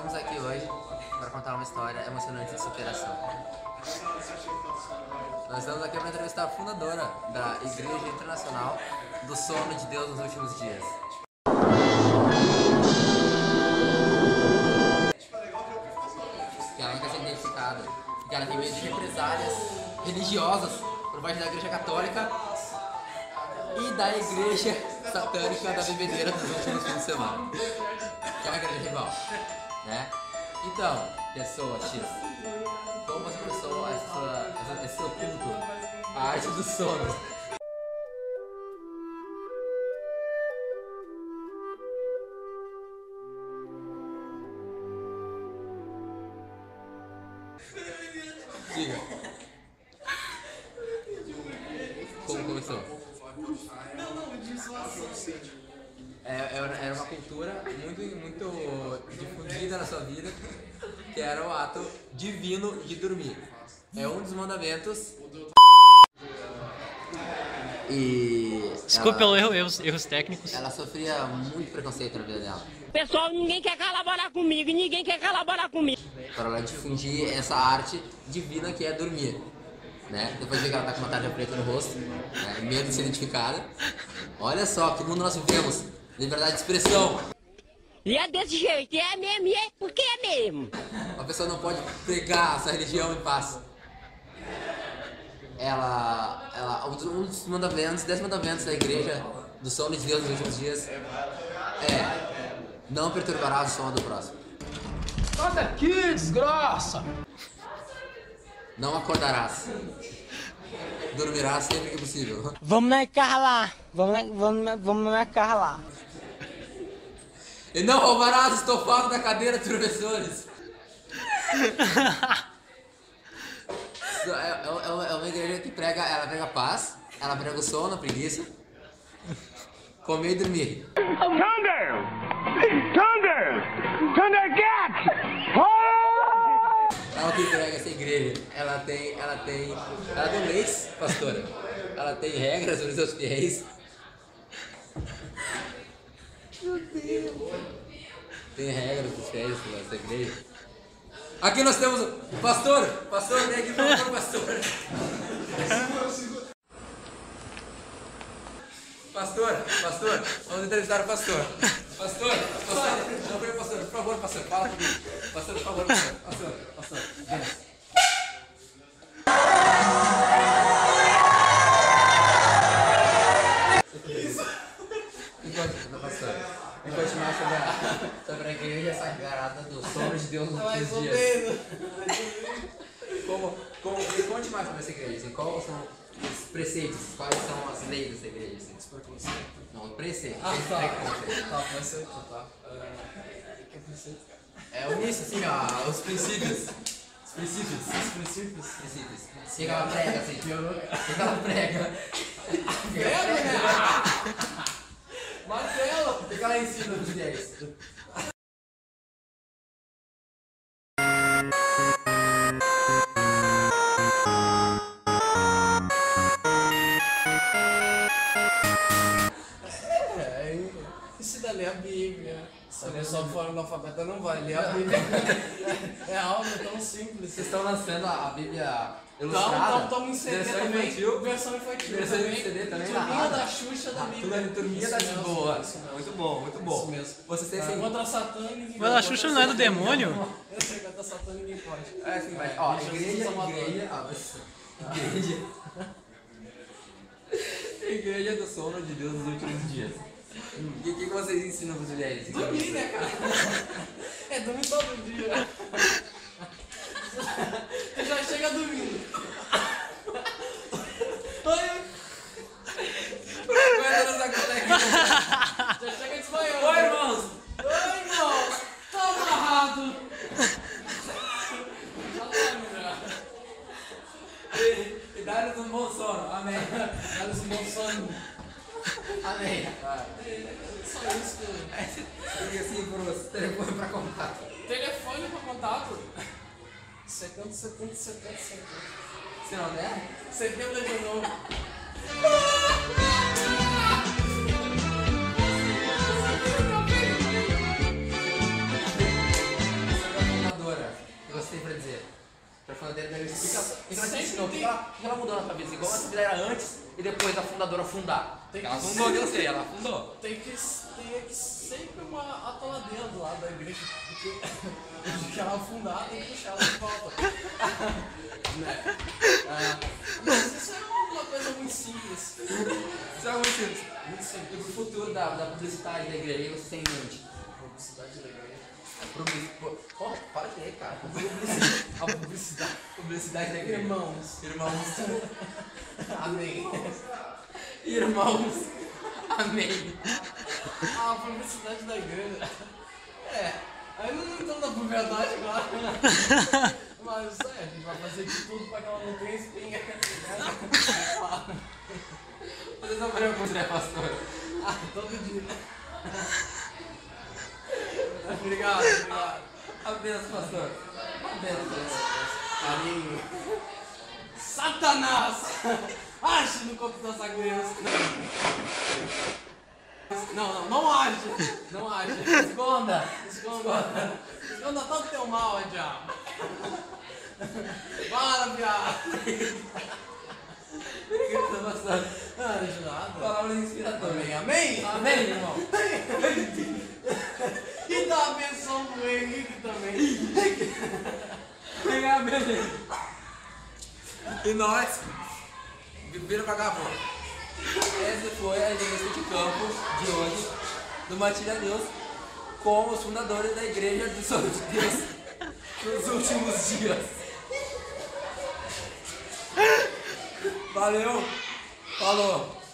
Estamos aqui hoje para contar uma história emocionante de superação. Nós estamos aqui para entrevistar a fundadora da Igreja Internacional do Sono de Deus nos Últimos Dias. Que ela não quer ser identificada, que ela tem medo de represálias religiosas por parte da Igreja Católica e da Igreja Satânica da Bebedeira dos últimos fins de semana. Que é uma igreja rival, né? Então, pessoa X, como você começou esse seu culto, a arte do sono? Diga. Como começou? Era uma cultura muito difundida na sua vida, que era o ato divino de dormir. É um dos mandamentos. E desculpa pelo erros técnicos. Ela sofria muito preconceito na vida dela. Pessoal, ninguém quer colaborar comigo, ninguém quer colaborar comigo. Para ela difundir essa arte divina que é dormir, né? Depois de ver que ela tá com uma tarja preta no rosto, né? Medo de ser identificada. Olha só que mundo nós vivemos. Liberdade de expressão. E é desse jeito, é mesmo, e é porque é mesmo. A pessoa não pode pregar essa religião em paz. Um dos mandamentos, 10 mandamentos da igreja do sono de Deus nos últimos dias é: não perturbarás o sono do próximo. Sai daqui, desgraça! Não acordarás. Dormirás sempre que possível. Vamos na carro lá, vamos na carro lá. E não roubarás o estofado da cadeira de professores. É uma igreja que ela prega paz, ela prega o sono, a preguiça, comer e dormir. Thunder! Thunder! Thundercat! É o que prega essa igreja. Ela tem leis, pastora. Ela tem regras para os seus fiéis. Meu Deus. Tem regras para os fiéis dessa igreja. Aqui nós temos o pastor, vem aqui para o pastor. Pastor, vamos entrevistar o pastor. Pastor, não vem, pastor, por favor, pastor, fala comigo. Pastor, por favor, pastor, vem. Me conte mais sobre a igreja sagrada do sono de Deus nos últimos dias. Me conte mais sobre essa igreja, assim, quais são os preceitos, quais são as leis dessa igreja? Assim? Não, preceito. Preceito, tá. Que preceito? É o início, assim, ó, os princípios. Os princípios. O que ela prega, assim? O que ela prega? Martelo! O que ela ensina nos fiéis? Ensina a ler a Bíblia. Se a só for analfabeta não vai ler a Bíblia. É algo tão simples. Vocês estão lançando a Bíblia ilustrada? Estamos em CD versão também. infantil. Versão infantil. Versão em CD também. Turminha da Xuxa da Bíblia. Turminha da boa. Muito bom. Isso mesmo. Vocês têm assim. Contra Satã ninguém Mas a Xuxa não é do demônio? Eu sei que contra Satã ninguém pode. É assim, mas ó, igreja do sono de Deus nos últimos dias. O que vocês ensinam para os mulheres? Dormir, né, cara? É dormir todo dia. Você já chega dormindo. Já chega desmaiando. Oi, irmãos! Tá amarrado. Já tá, E dá-nos um bom sono. Amém. Dá-nos um bom sono. Amém. Só isso. E assim, para o telefone para contato. Telefone para contato. 70. Se não der? 70 de novo. ela mudou na tua vida? Igual a tua vida era antes e depois da fundadora fundar. Tem que Ela fundou, ser. eu sei, ela fundou. Tem que sempre uma atoladeira do lado da igreja, porque que ela afundar tem que puxar ela de volta. Né? Mas isso é uma coisa muito simples. Isso é muito simples. Muito E simples. pro futuro da publicidade da igreja, o que você tem em mente? Publicidade da igreja. Porra, para de ler, cara. A publicidade. Publicidade da igreja. Irmãos. Irmãos. Amém. Irmãos. Amém. A publicidade da igreja. Ainda não estamos na puberdade agora. Mas a gente vai fazer de tudo para que ela não tenha espinha. Vocês não viram como é pastor? Todo dia. Obrigado. Apenas, pastor. Apenas. Carinho. Satanás! Ache no corpo dessa criança. Não age. Não age. Esconda. Esconda todo teu mal, diabo. Para, viado. Obrigado, pastor. De nada. Palavras inspiradoras. Amém? Amém, irmão. E dá a benção pro Henrique também. Amém. E nós, viveram vagabundo. Essa foi a entrevista de campo de hoje, do Matilha News, com os fundadores da Igreja do Senhor de Deus nos últimos dias. Valeu, falou.